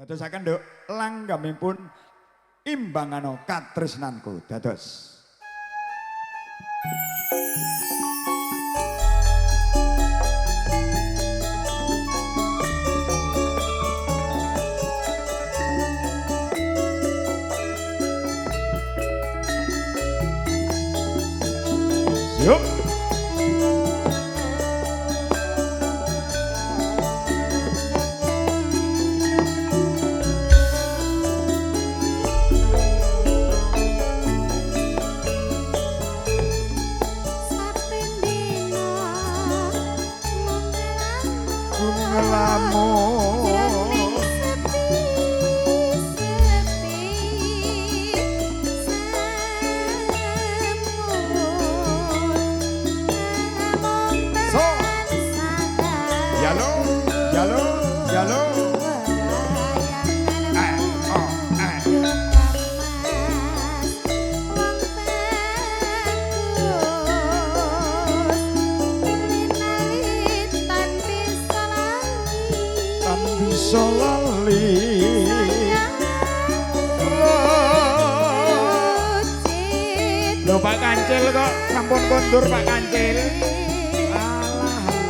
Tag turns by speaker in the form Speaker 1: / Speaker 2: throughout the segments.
Speaker 1: Dadosaken nduk langgamipun imbangano katresnanku dados. Yup. Lho Pak Kancil kok sampun kondur Pak Kancil. Alah alah.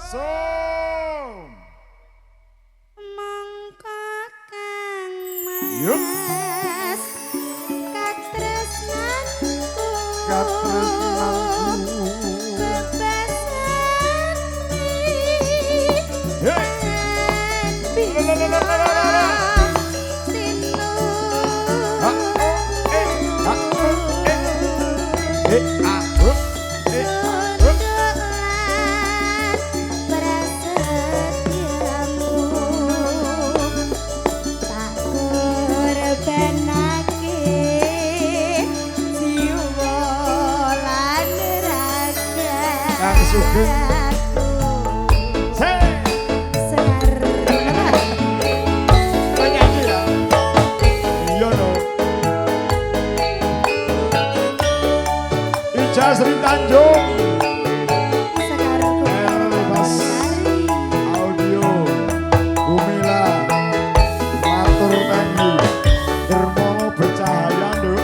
Speaker 1: So. Sri Tanjung Elmas Audio Bumila Matur Tangi Dermono Bercahaya Nduk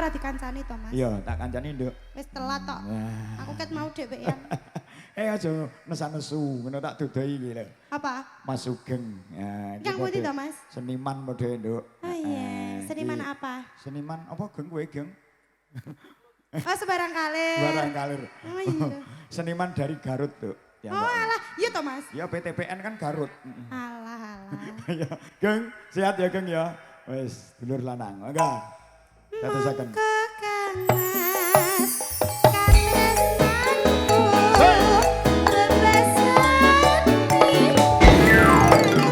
Speaker 2: ora dikancani to, Mas?
Speaker 1: Iya, tak kancani, Nduk.
Speaker 2: Wis telat tok.
Speaker 1: Nah.
Speaker 2: Aku ket mau dhewean.
Speaker 1: Aja nesan-nesu, ngono tak dodoi iki lho.
Speaker 2: Apa?
Speaker 1: Mas Sugeng. Nah,
Speaker 2: Yang putih to, Mas?
Speaker 1: Seniman model, Nduk.
Speaker 2: Oh iya, seniman apa?
Speaker 1: Seniman apa geng kowe, Geng?
Speaker 2: Oh, sebarang kalir.
Speaker 1: Barang kalir.
Speaker 2: Oh iya.
Speaker 1: Seniman dari Garut, Nduk. Ya,
Speaker 2: Oh alah, iya to, Mas?
Speaker 1: ya PTPN kan Garut.
Speaker 2: Alah.
Speaker 1: Ya, Geng, sehat ya, Geng ya. Wis, dulur lanang. Enggak. Dadosaken.
Speaker 2: Kang Mas, katresnanku. Bebasan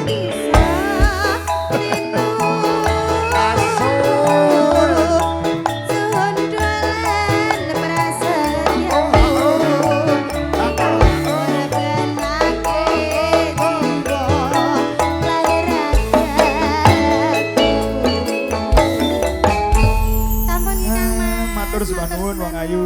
Speaker 2: bisa rindu. Suhun dolan prasetyo.
Speaker 1: Matur suwun wong ayu.